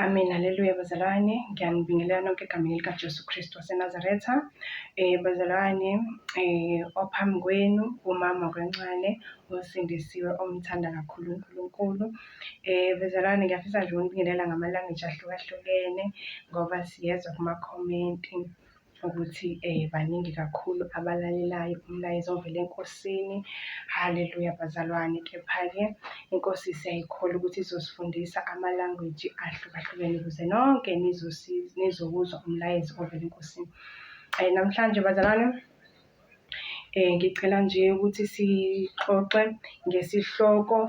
Amen, haleluya bazalwane, ngiyanibingelela nonke egameni likaJesu Kristu waseNazaretha. Bazalwane, ophambi kwenu umama kancane osindisiwe omthanda kakhulu uNkulunkulu. Bazalwane, ngiyafisa nje ukunibingelela ngama-language ahlukahlukene ngoba siyezwa kuma-comment ukuthi baningi kakhulu abalalelayo umlayezo ovela enkosini. Haleluya bazalwane, kepha-ke inkosi siyayikholwa ukuthi izosifundisa ama-language ahlukahlukene ukuze nonke nizokuzwa umlayezo ovela enkosini. Namhlanje bazalwane, ngicela nje ukuthi sixoxe ngesihloko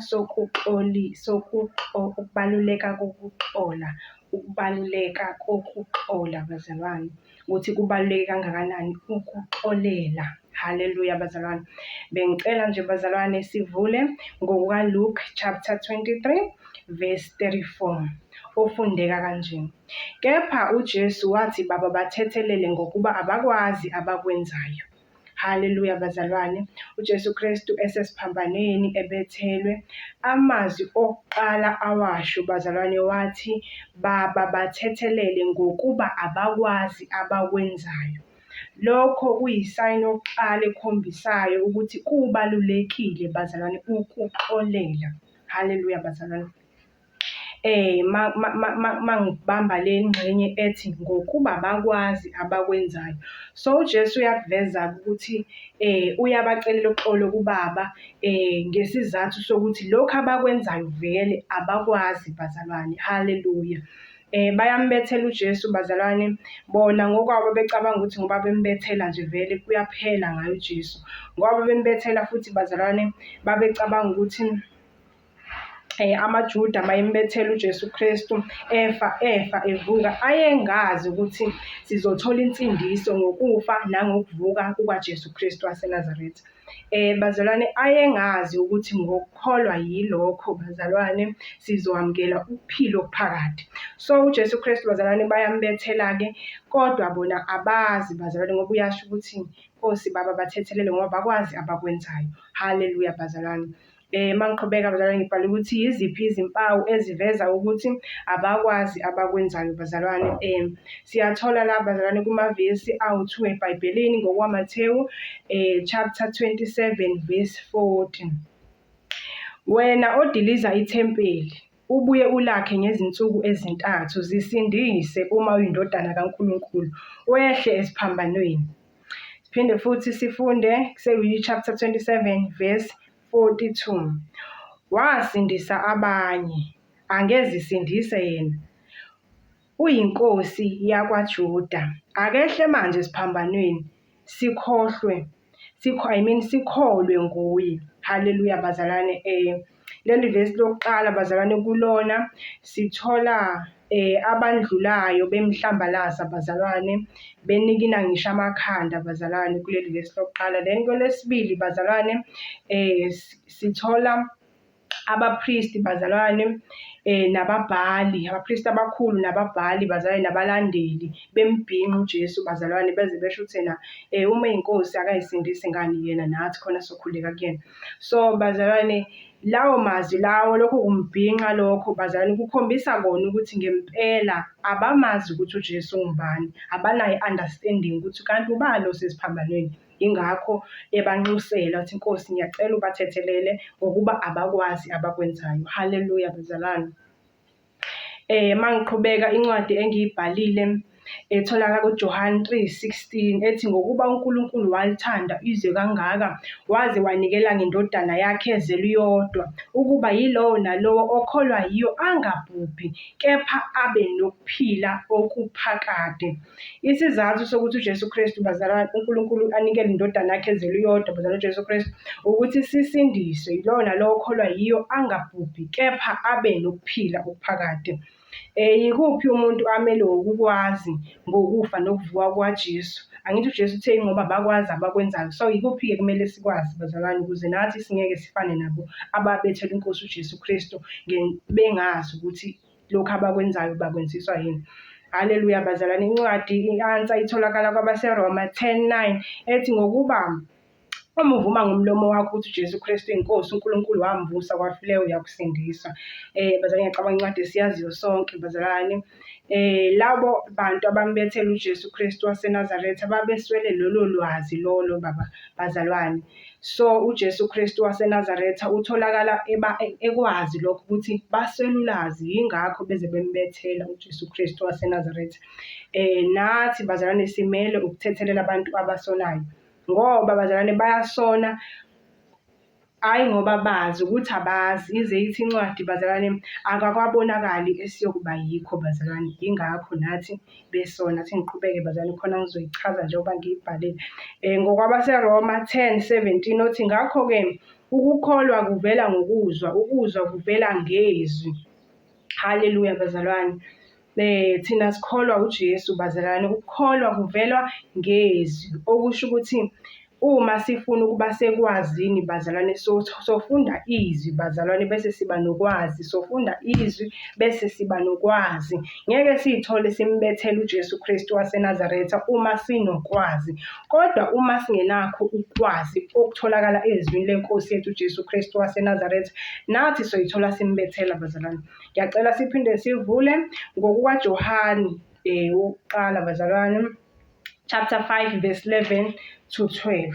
ukubaluleka kokuxola. Ukubaluleka kokuxola bazalwane, ukuthi kubaluleke kangakanani ukuxolela. Haleluya bazalwane. Bengicela nje bazalwane sivule ngokukaLuke chapter 23 verse 34 ofundeka kanje. Kepha uJesu wathi babathethelele ngokuba abakwazi abakwenzayo. Haleluya bazalwane. uJesu Kristu esesiphambanweni ebethelwe, amazwi okuqala awasho bazalwane wathi bathethelele ngokuba abakwazi abakwenzayo. Lokho kuyisayini yokuqala ekhombisayo ukuthi kubalulekile bazalwane ukuxolela. Haleluya bazalwane. Mangibamba le ngxenye ethi ngokuba bakwazi abakwenzayo. So uJesu uyakuveza ukuthi uyabacelela uxolo kuBaba ngesizathu sokuthi lokhu abakwenzayo vele abakwazi bazalwane. Haleluya. Bayambethela uJesu bazalwane, bona ngokwabo becabanga ukuthi ngoba bembethela nje vele kuyaphela ngayo uJesu. Ngoba bembethela futhi bazalwane babecabanga ukuthi amaJuda mayembethela uJesu Kristu efa evuka, ayengazi ukuthi sizothola insindiso ngokufa nangokuvuka kukaJesu Kristu waseNazaretha. Bazalwane, ayengazi ukuthi ngokukholwa yilokho bazalwane sizoamukela ukuphila okuphakade. So uJesu Kristu bazalwane bayambethela-ke, kodwa bona abazi bazalwane ngoba uyasho ukuthi Nkosi Baba bathethelele ngoba bakwazi abakwenzayo. Haleluya bazalwane. Mangiqhubeka bazalwane ngibhala ukuthi yiziphi izimpawu eziveza ukuthi abakwazi abakwenzayo bazalwane. Siyathola la bazalwane kumavesi awu-2 eBhayibhelini ngokwamathewu chapter 27 verse 40. Wena odiliza ithempeli, ubuye ulakhe ngezinsuku ezintathu, zisindise uma uyindodana kaNkulunkulu, wehle esiphambanweni. Siphinde futhi sifunde chapter 27 verse 42. Wasindisa abanye, angezisindise yena. Uyinkosi yakwaJuda, akehle manje esiphambanweni, sikholwe nguye. Haleluya bazalwane. Leli vesi lokuqala bazalwane kulona sithola abandlulayo bemhlambalaza bazalwane benikina ngisho amakhanda bazalwane kuleli vesi lokuqala. Then kwelesibili bazalwane sithola abapristi bazalwane nababhali, abapristi abakhulu nababhali bazalwane nabalandeli bembhinqa uJesu bazalwane beze besho ukuthi uma inkosi akayisindise ngani yena nathi khona sokhuleka kuyena. So bazalwane, lawo mazwi lawo lokho kumbhinqa lokho bazalwane kukhombisa kona ukuthi ngempela abamazi ukuthi uJesu ungubani, abanayo understanding ukuthi kanti ubani osesiphambanweni. Ingakho ebanxusela ukuthi Nkosi ngiyacela ubathethelele ngokuba abakwazi abakwenzayo. Haleluya bazalwane. Mangiqhubeka incwadi engiyibhalile etholakala kuJohane 3:16 ethi ngokuba uNkulunkulu walithanda izwe kangaka waze wanikela ngendodana yakhe ezelwe iyodwa, ukuba yilowo nalowo okholwa yiyo angabhubhi kepha abe nokuphila okuphakade. Isizathu sokuthi uJesu Kristu bazalwane uNkulunkulu anikele indodana yakhe ezelwe iyodwa bazalwane uJesu Kristu ukuthi sisindiswe yilowo nalowo okholwa yiyo angabhubhi kepha abe nokuphila okuphakade. Yikuphi umuntu amele ukukwazi ngokufa nokuvuka kwaJesu? Angithi uJesu uthe ngoba bakwazi abakwenzayo. So yikuphi-ke kumele sikwazi bazalwane ukuze nathi singeke sifane nabo ababethela inkosi uJesu Kristu bengazi ukuthi lokhu abakwenzayo bakwenziswa yini. Haleluya bazalwane. Incwadi i-answer itholakala kwabaseRoma 10:9 ethi ngokuba uma uvuma ngomlomo wakho ukuthi uJesu Kristu inkosi, uNkulunkulu wamvusa kwafileyo, uyakusindiswa. Bazalwane, ngiyacabanga incwadi esiyaziyo sonke bazalwane. Labo bantu abambethela uJesu Kristu waseNazaretha babeswele lolo lwazi lolo bazalwane. So uJesu Kristu waseNazaretha utholakala ekwazi lokho ukuthi baswele ulwazi, yingakho beze bembethela uJesu Kristu waseNazaretha. Nathi bazalwane simele ukuthethelela abantu abasonayo, ngoba bazalwane bayasona hayi ngoba bazi ukuthi abazi, ize ithi incwadi bazalwane akakwabonakali esiyokuba yikho bazalwane. Yingakho nathi besona. Athi ngiqhubeke bazalwane khona ngizoyichaza njengoba ngiyibhalile. NgokwabaseRoma 10:17 othi ngakho-ke ukukholwa kuvela ngokuzwa, ukuzwa kuvela ngezwi. Haleluya bazalwane. Thina sikholwa uJesu bazalwane, ukukholwa kuvela ngezwi, okusho ukuthi uma sifuna ukuba sekwazini bazalwane sofunda izwi bazalwane bese siba nokwazi, sofunda izwi bese siba nokwazi. Ngeke siyithole simbethela uJesu Kristu waseNazaretha uma sinokwazi, kodwa uma singenakho ukwazi okutholakala ezwini lenkosi yethu uJesu Kristu waseNazaretha, nathi soyithola simbethela bazalwane. Ngiyacela siphinde sivule ngokukaJohane wokuqala bazalwane, chapter 5 verse 11 to 12.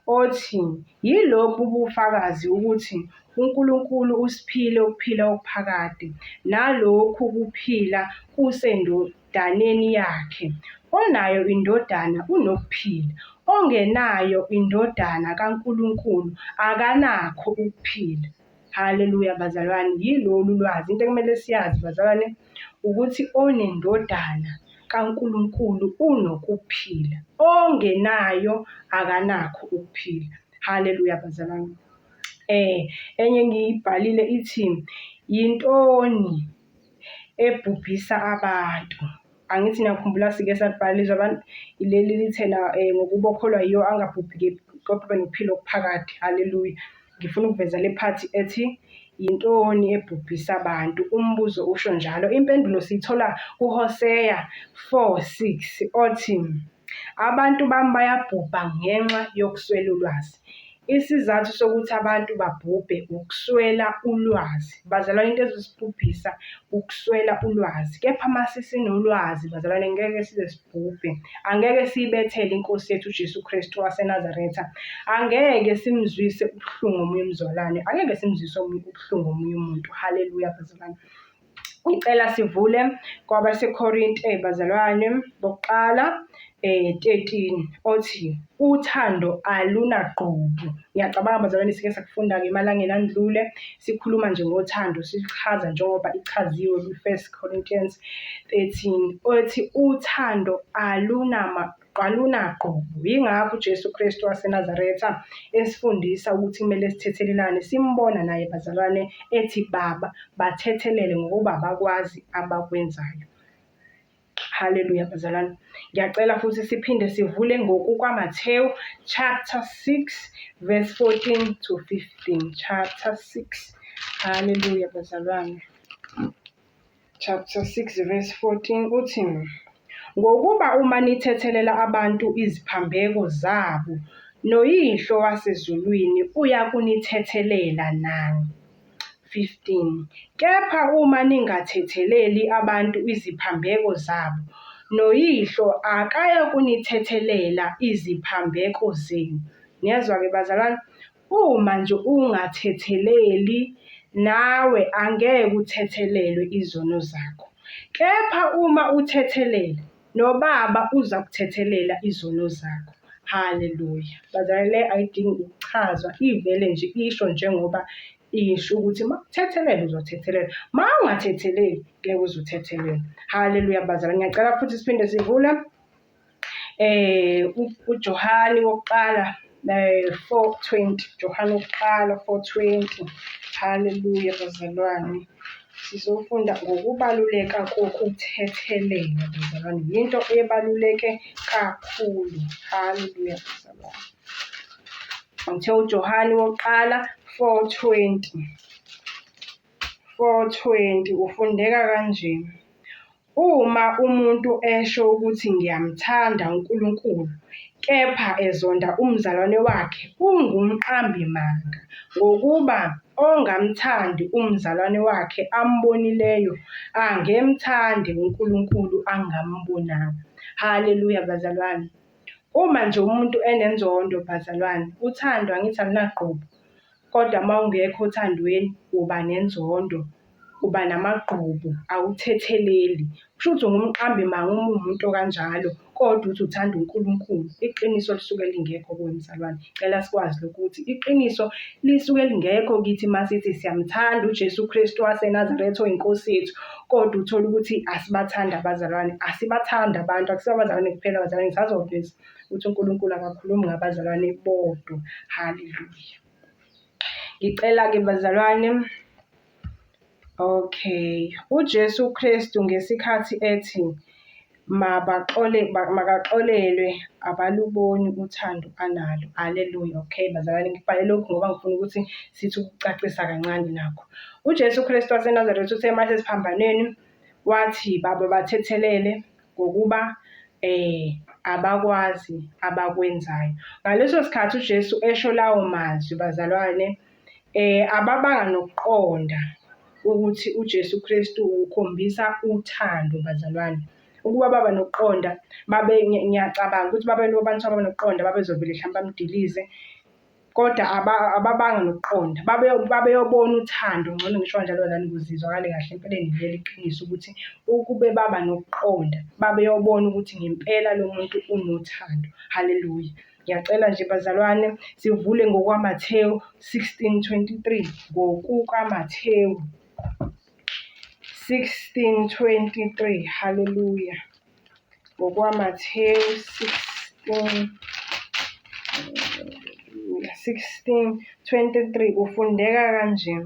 Othi yilokhu ubufakazi ukuthi uNkulunkulu usiphile ukuphila okuphakade, nalokhu kuphila kusendodaneni yakhe. Onayo indodana unokuphila, ongenayo indodana kaNkulunkulu akanakho ukuphila. Haleluya bazalwane. Yilolu lwazi into ekumele siyazi bazalwane, ukuthi onendodana kaNkulunkulu unokuphila, ongenayo akanakho ukuphila. Haleluya bazalwane. Enye ngiyibhalile ithi yintoni ebhubhisa abantu. Angithi niyakhumbula sike salibhalizwa abantu ileli lithena ngokubokholwa yiyo angabhubhiki kodwa nokuphila okuphakade. Haleluya. Ngifuna ukuveza le part ethi yintoni ebhubhisa abantu. Umbuzo usho njalo. Impendulo siyithola kuHoseya 4:6 othi abantu bami bayabhubha ngenxa yokuswela ulwazi. Isizathu sokuthi abantu babhubhe ukuswela ulwazi bazalwane. Into ezosibhubhisa ukuswela ulwazi, kepha mase sinolwazi bazalwane ngeke size sibhubhe. Angeke siyibethele inkosi yethu uJesu Kristu waseNazaretha, angeke simzwise ubuhlungu omunye umzalwane, angeke simzwise ubuhlungu omunye umuntu. Haleluya bazalwane. Ngicela sivule kwabaseKorinte bazalwane bokuqala 13 othi uthando alunagqubu. Ngiyacabanga bazalwane sike sakufunda-ke emalangeni andlule sikhuluma nje ngothando, sichaza njengoba ichaziwe kwi-1 Corinthians 13 othi uthando alunagqubu. Yingakho uJesu Kristu waseNazaretha esifundisa ukuthi kumele sithethelelane, simbona naye bazalwane ethi Baba, bathethelele ngokuba bakwazi abakwenzayo. Haleluya bazalwane. Ngiyacela futhi siphinde sivule ngokukaMathewu chapter 6 verse 14 to 15. Chapter 6. Haleluya bazalwane. Chapter 6 verse 14 uthi ngokuba uma nithethelela abantu iziphambeko zabo, noyihlo wasezulwini uyakunithethelela nani. 15. Kepha uma ningathetheleli abantu iziphambeko zabo, noyihlo akayakunithethelela iziphambeko zenu. Niyezwa-ke bazalwane, uma nje ungathetheleli nawe angeke uthethelelwe izono zakho, kepha uma uthethelela noBaba uza kuthethelela izono zakho. Haleluya bazalwane. Le ayidingi ukuchazwa, ivele nje isho njengoba isho ukuthi makuthethelela uzothethelela, ma ungathetheleli ngeke uzuthethelele. Haleluya bazalwane. Ngiyacela futhi siphinde sivule uJohane wokuqala 4:20. Johane wokuqala 4:20. Haleluya bazalwane. Sizofunda ngokubaluleka kokuthethelela bazalwane, yinto ebaluleke kakhulu. Haleluya bazalwane. Ngithe uJohane wokuqala 4:20 ufundeka kanje. Uma umuntu esho ukuthi ngiyamthanda uNkulunkulu, kepha ezonda umzalwane wakhe ungumqambimanga, ngokuba ongamthandi umzalwane wakhe ambonileyo angemthandi uNkulunkulu angambonanga. Haleluya bazalwane. Uma nje umuntu enenzondo bazalwane, uthando angithi alunagqubu, kodwa uma ungekho othandweni uba nenzondo, uba namagqubu, awuthetheleli. Kusho ukuthi ungumqambimanga uma uwumuntu okanjalo, kodwa uthi uthanda uNkulunkulu. Iqiniso lisuke lingekho kuwe mzalwane. Cela sikwazi lokhu ukuthi iqiniso lisuke lingekho kithi masithi siyamthanda uJesu Kristu waseNazaretha oyinkosi yethu, kodwa uthola ukuthi asibathanda abazalwane, asibathanda abantu, akusibo abazalwane kuphela abazalwane. Ngisazoveza ukuthi uNkulunkulu akakhulumi ngabazalwane bodwa. Haleluya. Ngicela-ke bazalwane, okay, uJesu Kristu ngesikhathi ethi makaxolelwe abaluboni uthando analo. Haleluya. Okay bazalwane, ngibhale lokhu ngoba ngifuna ukuthi sithi ukucacisa kancane nakho. uJesu Kristu waseNazaretha uthe mase esiphambanweni wathi bathethelele ngokuba abakwazi abakwenzayo. Ngaleso sikhathi uJesu esho lawo mazwi bazalwane, ababanga nokuqonda ukuthi uJesu Kristu ukhombisa uthando bazalwane. Ukuba baba nokuqonda, ngiyacabanga ukuthi babe abantu abanokuqonda babezovele mhlawumbe bamdilize, kodwa ababanga nokuqonda babeyobona uthando. Ngcono ngisho kanjalo bazalwane kuzizwakale kahle empeleni leli qiniso ukuthi ukube baba nokuqonda babeyobona ukuthi ngempela lo muntu unothando. Haleluya. Ngiyacela nje bazalwane sivule ngokwaMathewu 16:23, ngokukaMathewu 16:23. Haleluya. ngokwaMathewu 16:23 ufundeka kanje.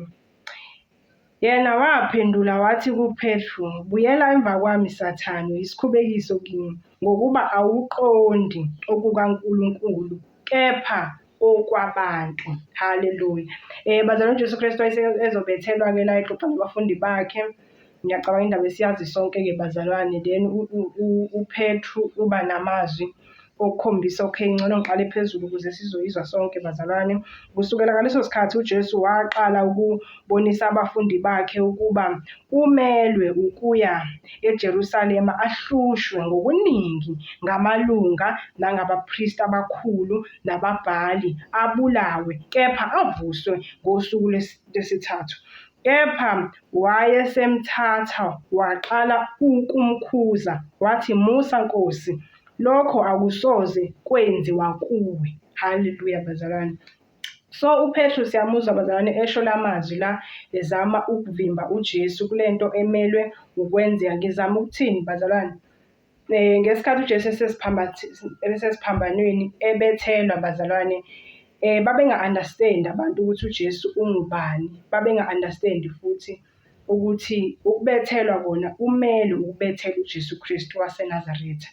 Yena waphendula wathi kuPetru, buyela emva kwami Sathane, isikhubekiso kimi, ngokuba awuqondi okukaNkulunkulu kepha okwabantu. Haleluya. Bazalwane uJesu Kristu ezobethelwa-ke la exoxa nabafundi bakhe. Ngiyacabanga indaba esiyazi sonke-ke bazalwane. Then uPetru uba namazwi okukhombisa, okay, ngcono ngiqale phezulu ukuze sizoyizwa sonke bazalwane. Kusukela ngaleso sikhathi uJesu waqala ukubonisa abafundi bakhe ukuba umelwe ukuya eJerusalema ahlushwe ngokuningi ngamalunga nangabapristi abakhulu nababhali, abulawe, kepha avuswe ngosuku lwesithathu. Kepha wayesemthatha waqala ukumkhuza, wathi, musa Nkosi, lokho akusoze kwenziwa kuwe. Haleluya bazalwane. So uPetru siyamuzwa bazalwane esho lamazwi la ezama ukuvimba uJesu kulento emelwe ukwenzeka. Ngizama ukuthini bazalwane? Ngesikhathi uJesu esesiphambanweni ebethelwa bazalwane, babenga-understand abantu ukuthi uJesu ungubani. Babenga-understand futhi ukuthi ukubethelwa kona umele ukubethela uJesu Kristu waseNazaretha.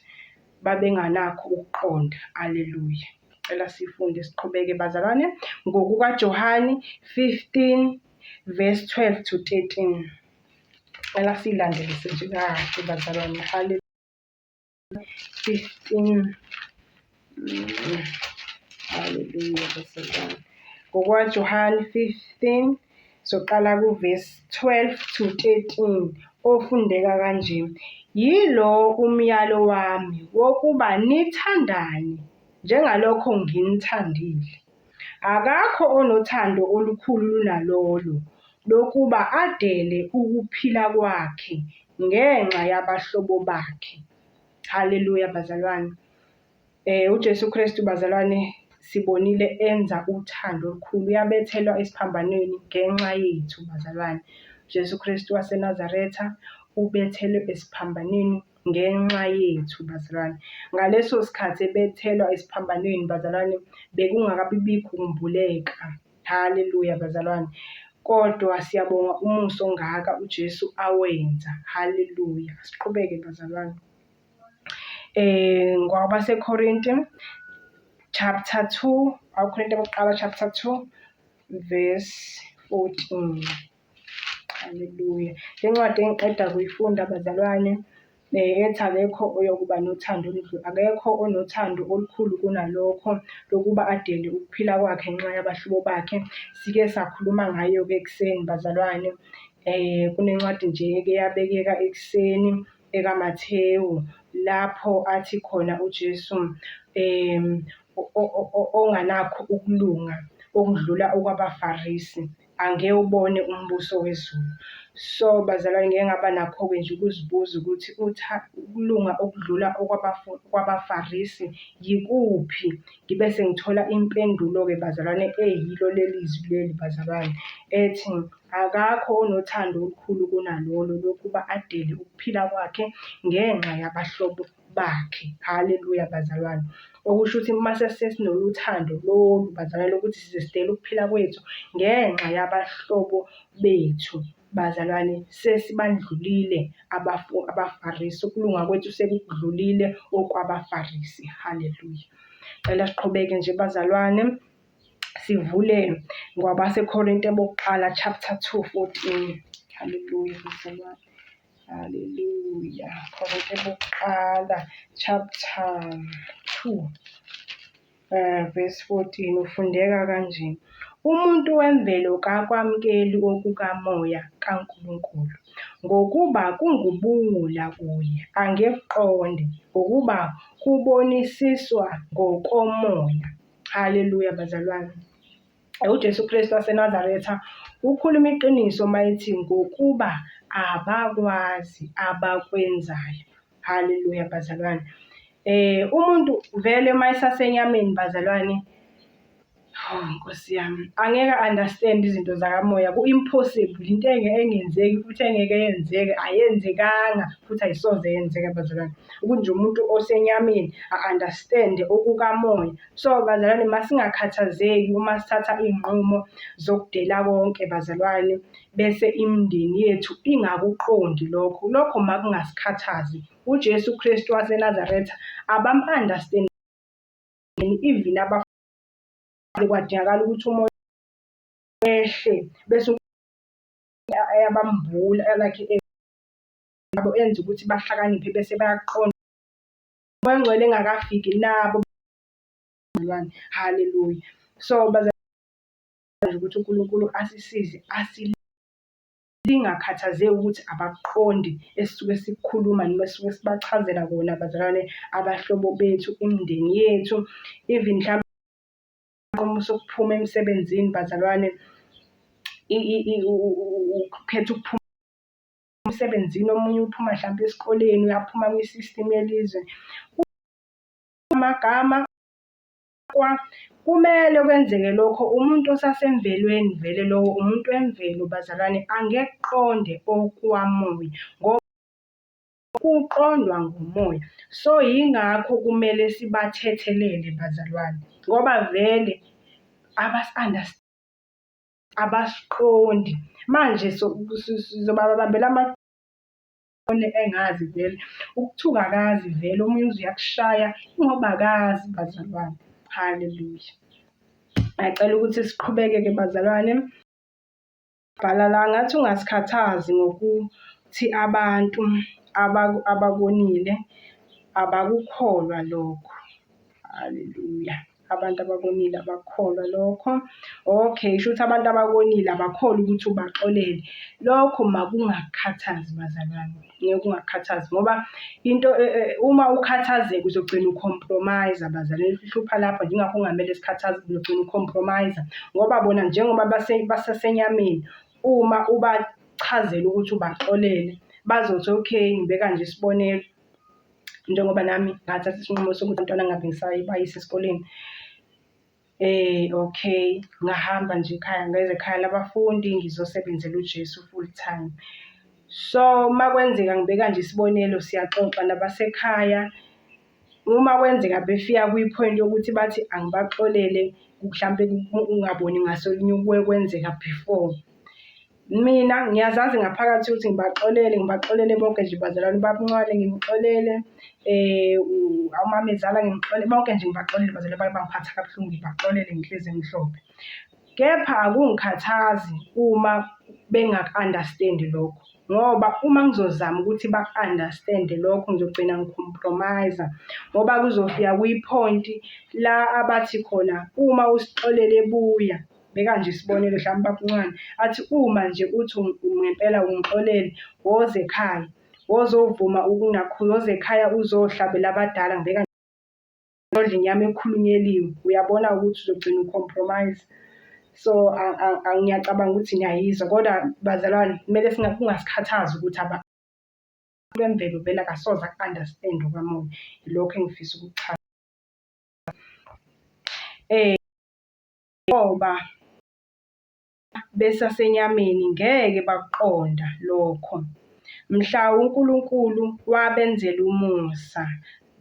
Babenganakho ukuqonda. Haleluya. Cela sifunde siqhubeke bazalwane ngokukaJohane 15:12-13. Cela silandelise nje kahle bazalwane. Haleluya. 15. Haleluya bazalwane. ngokukaJohane 15 soqala kuvesi 12-13 ofundeka kanje. Yilo umyalo wami wokuba nithandane njengalokho nginithandile. Akakho onothando olukhulu kunalolo lokuba adele ukuphila kwakhe ngenxa yabahlobo bakhe. Haleluya bazalwane. uJesu Kristu bazalwane sibonile enza uthando olukhulu. Uyabethelwa esiphambanweni ngenxa yethu bazalwane. uJesu Kristu waseNazaretha ubethelwe esiphambanweni ngenxa yethu bazalwane. Ngaleso sikhathi ebethelwa esiphambanweni bazalwane bekungakabibikho ukumbuleka. Haleluya bazalwane. Kodwa siyabonga umusa ongaka uJesu awenza. Haleluya. Siqhubeke bazalwane. ngwabaseKorinti chapter 2, awuKorinti bokuqala chapter 2 verse 14. Haleluya. Le ncwadi engiqeda kuyifunda bazalwane ethi akekho oyokuba nothando akekho onothando olukhulu kunalokho lokuba adele ukuphila kwakhe ngenxa yabahlobo bakhe. Sike sakhuluma ngayo-ke ekuseni bazalwane. Kunencwadi nje-ke yabekeka ekuseni ekaMathewu lapho athi khona uJesu onganakho ukulunga okudlula okwabaFarisi angeke ubone umbuso wezulu. So bazalwane, ngeke ngaba nakho-ke nje ukuzibuza ukuthi ukulunga okudlula okwabaFarisi yikuphi, ngibe sengithola impendulo-ke bazalwane eyilo lelizwi leli bazalwane ethi akakho onothando olukhulu kunalolo lokuba adele ukuphila kwakhe ngenxa yabahlobo bakhe. Haleluya bazalwane. Okusho ukuthi mase sesinoluthando lolu bazalwane lokuthi size sidele ukuphila kwethu ngenxa yabahlobo bethu bazalwane, sesibandlulile abaFarisi. Ukulunga kwethu sekudlulile okwabaFarisi. Haleluya. Cela siqhubeke nje bazalwane, sivule ngwabaseKorinte bokuqala chapter 2:14. Haleluya bazalwane. Haleluya. Korinte bokuqala chapter 2 verse 14 ufundeka kanje. Umuntu wemvelo kakwamukeli okukamoya kaNkulunkulu ngokuba kungubuwula kuye, angekuqonde ngokuba kubonisiswa ngokomoya. Haleluya bazalwane. uJesu Kristu waseNazaretha ukhuluma iqiniso mayethi ngokuba abakwazi abakwenzayo. Haleluya bazalwane. Umuntu vele mayisasenyameni bazalwane, Nkosi yami, angeke understand izinto zakamoya. Ku-impossible, into engenzeki futhi engeke yenzeke, ayenzekanga futhi ayisoze yenzeka bazalwane. Ukuthi umuntu osenyameni a-understand okukamoya. So bazalwane, masingakhathazeki uma sithatha iy'nqumo zokudela konke bazalwane, bese imindeni yethu ingakuqondi lokho makungasikhathazi. uJesu Kristu waseNazaretha abam-understand even kwadingakala ukuthi umoya ehle bese ayabambula like yabo enza ukuthi bahlakaniphe bese bayaqonda umoya ongcwele engakafiki nabo. Haleluya. So bazalwane ukuthi uNkulunkulu asisize lingakhathazeki ukuthi abakuqondi esisuke sikukhuluma noma esisuke sibachazela kona bazalwane, abahlobo bethu, imindeni yethu, even mhlawumbe sokuphuma emsebenzini bazalwane, ukhetha ukuphuma emsebenzini, omunye uphuma mhlawumbe esikoleni, uyaphuma kwi-system yelizwe. Amagama kumele kwenzeke lokho. Umuntu osasemvelweni vele lowo umuntu wemvelo bazalwane, angeke kuqonde okwamoya ngoba kuqondwa ngumoya. So yingakho kumele sibathethelele bazalwane ngoba vele abasi-understand, abasiqondi. Manje sizobabambela amaqone engazi vele, ukuthuka akazi vele, omunye uze uyakushaya ingoba akazi bazalwane. Haleluya. Ngiyacela ukuthi siqhubeke-ke bazalwane. Bhala la ngathi ungasikhathazi ngokuthi abantu abakonile abakukholwa lokho. Haleluya. Abantu abakonile abakholwa lokho. Okay, sho ukuthi abantu abakonile abakholwa ukuthi ubaxolele. Lokho makungakhathazi bazalwane, ngeke kungakhathazi ngoba into uma ukhathazeka uzogcina ucompromise bazalwane. Ihlupha lapha njengakho kungamele sikhathaze, uzogcina ucompromise ngoba bona njengoba basasenyameni, uma ubachazela ukuthi ubaxolele bazothi okay, ngibeka nje isibonelo, njengoba nami ngathatha isinqumo sokuthi abantwana ngabe ngisabayisa esikoleni. Okay, ngahamba nje ekhaya, ngeze ekhaya labafundi ngizosebenzela uJesu full time. So makwenzeka ngibeka nje isibonelo, siyaxoxa nabasekhaya. Uma kwenzeka befika kwi-point yokuthi bathi angibaxolele, mhlambe ungaboni ngasolinye kwenzeka before, mina ngiyazazi ngaphakathi ukuthi ngibaxolele bonke nje bazalwane, babuncwane ngimxolele, umama ezala ngimxolele, bonke nje ngibaxolele bazalwane, bake bangiphatha kabuhlungu ngibaxolele ngenhliziyo emhlophe. Kepha akungikhathazi uma bengaka-understand lokho. ngoba uma ngizozama ukuthi baku-understand-e lokho ngizogcina ngicompromise ngoba kuzofika kwi-point la abathi khona uma usixolele buya. Beka nje isibonelo mhlawumbe bakuncane athi uma nje uthi ngempela ungixolele woze ekhaya wozovuma woze ekhaya uzohlabela abadala ngibeka odla inyama ekhulunyeliwe. Uyabona ukuthi uzogcina ucompromise. So ngiyacabanga ukuthi niyayizwa kodwa bazalwane kumele kungasikhathazi ukuthi lwemvelo vele akasoze aku-understand okamoya. Ilokho engifisa ukukuchaza. Ngoba besasenyameni ngeke bakuqonda lokho. Mhla uNkulunkulu wabenzela umusa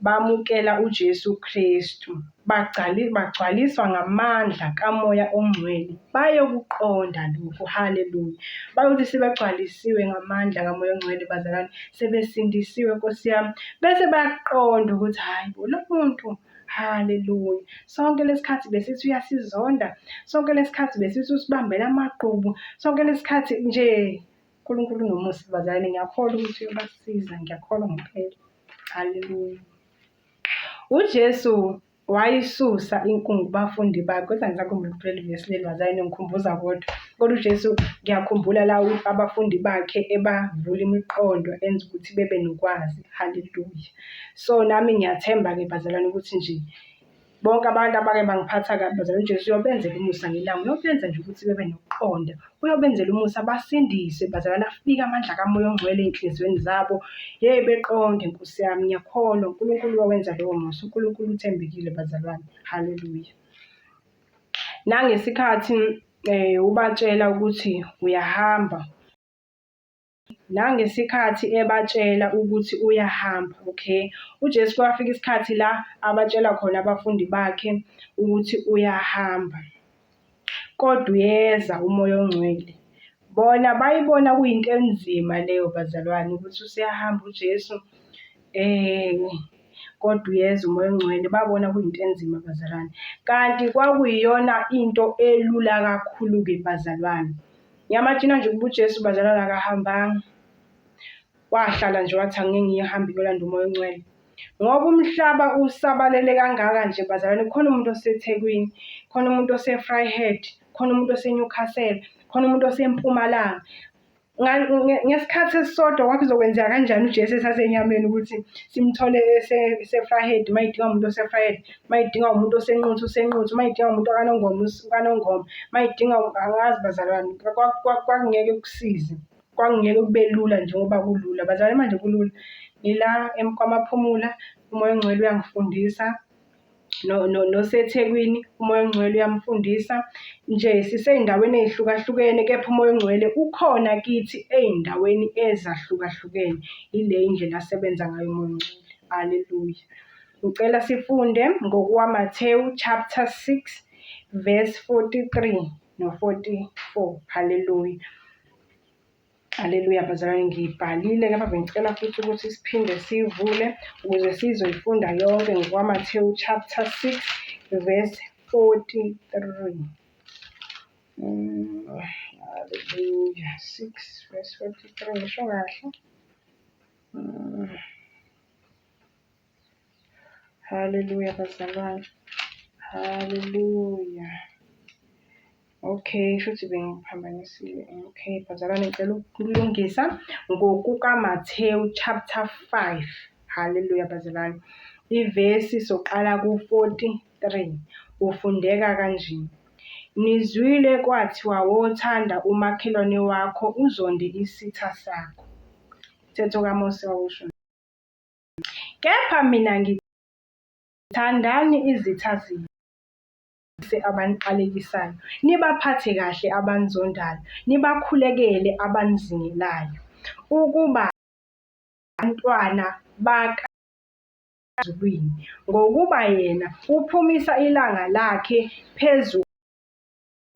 bamukela uJesu Kristu bagcwaliswa ngamandla kaMoya oNgcwele bayokuqonda lokho. Haleluya. Bayokuthi sebegcwalisiwe ngamandla kaMoya oNgcwele bazalwane sebesindisiwe Nkosi yami bese bayaqonda ukuthi hayi bo lo muntu. Haleluya. Sonke lesikhathi besithi uyasizonda, sonke lesikhathi besithi usibambela amagqubu, sonke lesikhathi nje uNkulunkulu nomusa bazalwane. Ngiyakholwa ukuthi uyobasiza, ngiyakholwa ngempela. Haleluya. uJesu wayisusa inkungu kubafundi bakhe. Kodwa ngisakhumbula ukuphela ivesi leli bazalwane ngikhumbuza kodwa uJesu ngiyakhumbula la abafundi bakhe ebavula imiqondo enza ukuthi bebe nokwazi. Haleluya. So nami ngiyathemba-ke bazalwane ukuthi nje bonke abantu abake bangiphatha kabi bazalwane uJesu uyobenzela umusa ngelanga. Uyobenza nje ukuthi bebe nokuqonda. Uyobenzela umusa basindiswe bazalwane afike amandla kaMoya oNgcwele ey'nhliziyweni zabo. Beqonde Nkosi yami ngiyakholwa uNkulunkulu wawenza lowo musa. uNkulunkulu uthembekile bazalwane. Haleluya. Nangesikhathi ubatshela ukuthi uyahamba, nangesikhathi ebatshela ukuthi uyahamba, okay, uJesu kwafika isikhathi la abatshela khona abafundi bakhe ukuthi uyahamba kodwa uyeza uMoya oNgcwele. Bona bayibona kuyinto enzima leyo bazalwane ukuthi useyahamba uJesu kodwa uyeza uMoya oNgcwele. Babona kuyinto enzima bazalwane, kanti kwakuyiyona into elula kakhulu-ke bazalwane. Ngiyamagcina nje ukuba uJesu bazalwane akahambanga, wahlala nje wathi angeke ngihambe ngiyolanda uMoya oNgcwele. Ngoba umhlaba usabalele kangaka nje bazalwane, khona umuntu oseThekwini, khona umuntu ose-Vryheid, khona umuntu ose-Newcastle, khona umuntu ose-Mpumalanga. Ngesikhathi esisodwa kwakuzokwenzeka kanjani uJesu esasenyameni ukuthi simthole ese-Vryheid, mayidinga umuntu ose-Vryheid, mayidinga umuntu usenquthu, mayidinga umuntu ukanongoma, mayidinga angazi bazalwane. Kwakungeke kusize, kwakungeke kube lula njengoba kulula bazalwane. Manje kulula, ngila kwamaphumula uMoya oNgcwele uyangifundisa, noseThekwini uMoya oNgcwele uyamfundisa. Nje sisey'ndaweni ey'hlukahlukene kepha uMoya oNgcwele ukhona kithi ey'ndaweni ezahlukahlukene. Ile indlela asebenza ngayo uMoya oNgcwele. Haleluya. Ngicela sifunde ngokukaMathewu chapter 6 verse 43 no-44. Haleluya. Haleluya bazalwane, ngiyibhalile kepha bengicela futhi ukuthi siphinde siyivule ukuze sizoyifunda yonke ngokukaMathewu chapter 6 verse 43. Haleluya. 6 verse 43 ngisho kahle. Haleluya bazalwane. Haleluya. Okay, shuthi bengiphambanisile. Okay bazalwane, ngicela ukulungisa ngokukaMathewu chapter 5. Haleluya bazalwane. Ivesi soqala ku-43 ufundeka kanje. Nizwile kwathiwa wothanda umakhelwane wakho uzonde isitha sakho. Umthetho kaMose wawusho. Kepha mina ngithandani izitha zenu, abaniqalekisayo, nibaphathe kahle abanizondayo, nibakhulekele abanizingelayo, ukuba abantwana bakaZulwini, ngokuba yena uphumisa ilanga lakhe phezu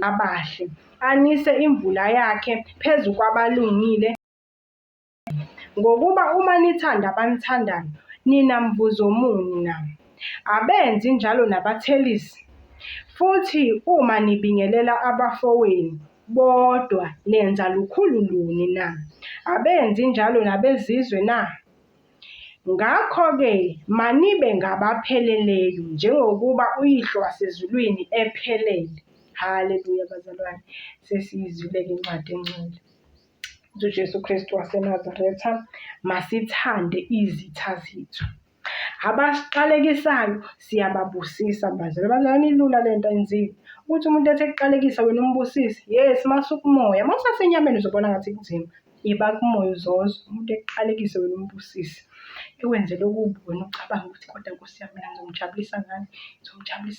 abahle, anise imvula yakhe phezu kwabalungile, ngokuba uma nithanda abanithandayo, nina mvuzo muni na? Abenzi njalo nabathelisi? Futhi uma nibingelela abafowenu bodwa nenza lukhulu luni na? abenzi njalo nabezizwe na? Ngakho-ke manibe ngabapheleleyo njengokuba uYihlo wasezulwini ephelele. Haleluya bazalwane, sesiyizwile-ke incwadi engcwele. uJesu Kristu waseNazaretha, masithande izitha zethu. Abasiqalekisayo siyababusisa bazalwane, ilula lento enziwe. Ukuthi umuntu ethi ekuqalekisa wena umbusise, yes, masukumoya. Mawusasenyameni uzobona ngathi kunzima. Iba kumoya uzozwa. Umuntu ekuqalekise wena umbusise. Ekwenzele okubi wena ucabanga ukuthi kodwa Nkosi yami mina ngizomjabulisa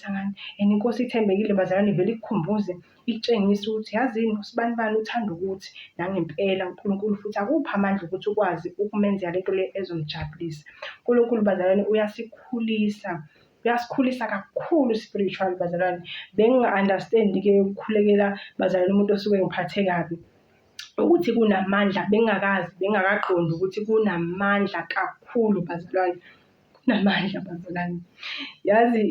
ngani. And iNkosi ithembekile bazalwane, ivele ikukhumbuze itshengise ukuthi yazini usibanibani uthanda ukuthi nangempela uNkulunkulu futhi akuphi amandla ukuthi ukwazi ukumenzela lento le ezomjabulisa. uNkulunkulu bazalwane uyasikhulisa kakhulu spiritual bazalwane. Benginga-understand-ke ukukhulekela bazalwane umuntu osuke ngiphathe kabi ukuthi kunamandla, bengakaqondi ukuthi kunamandla kakhulu bazalwane. Kunamandla bazalwane. Yazi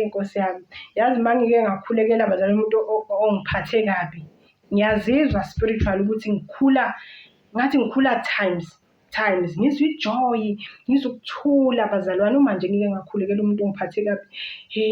Nkosi yami, yazi mangike ngakhulekela bazalwane umuntu ongiphathe kabi, ngiyazizwa spiritual ukuthi ngikhula times, ngizwe ijoy, ngizwe ukuthula bazalwane. Uma nje ngike ngakhulekela umuntu ongiphathe kabi,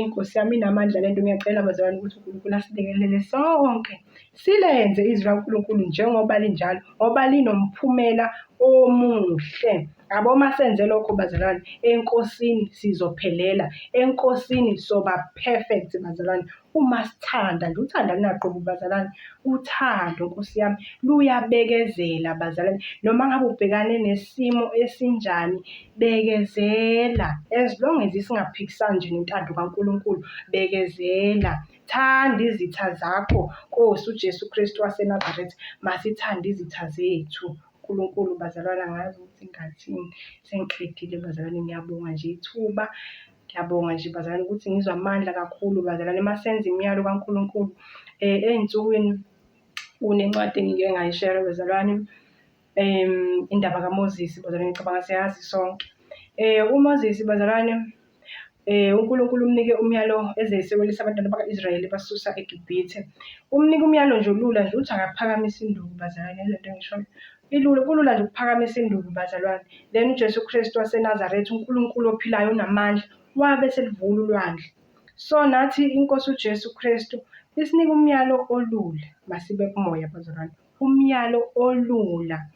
Nkosi yami inamandla lento. Ngiyacela bazalwane ukuthi uNkulunkulu asilekelele sonke silenze izwi laNkulunkulu njengoba linjalo, ngoba linomphumela omuhle. Yabo masenze lokho bazalwane, enkosini sizophelela, enkosini soba perfect bazalwane. Uma sithanda nje, uthanda lunaqobo bazalwane. Uthando Nkosi yami luyabekezela bazalwane. Noma ngabe ubhekane nesimo esinjani, bekezela. As long as singaphikisani nje nentando kaNkulunkulu, bekezela. Thanda izitha zakho. Nkosi uJesu Kristu waseNazaretha, masithande izitha zethu. uNkulunkulu bazalwane, angazi ukuthi ngathini, sengiqedile bazalwane. Ngiyabonga nje ithuba, ngiyabonga nje bazalwane ukuthi ngizwe amandla kakhulu bazalwane masenza imiyalo kaNkulunkulu. Ey'nsukwini kunencwadi engike ngayishare bazalwane, indaba kaMoses bazalwane, ngicabanga siyazi sonke. uMoses bazalwane, uNkulunkulu umnike umyalo ezeyisekwelisa abantwana baka-Israyeli basusa eGibhithe. Umnike umyalo nje olula nje ukuthi akaphakamisa induku bazalwane. Lento ngisho kulula nje ukuphakamisa induku bazalwane. Then uJesu Kristu waseNazaretha, uNkulunkulu ophilayo unamandla, wabe selivula ulwandle. So nathi iNkosi uJesu Kristu isinika umyalo olula, masibe kumoya bazalwane, umyalo olula.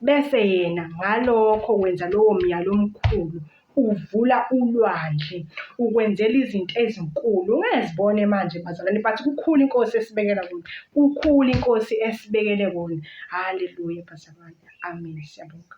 Bese yena ngalokho wenza lowo myalo omkhulu, uvula ulwandle, ukwenzela izinto ezinkulu. Ungezibone manje bazalwane, but kukhulu iNkosi esibekela kona, kukhulu iNkosi esibekele kona. Haleluya bazalwane, amen, siyabonga.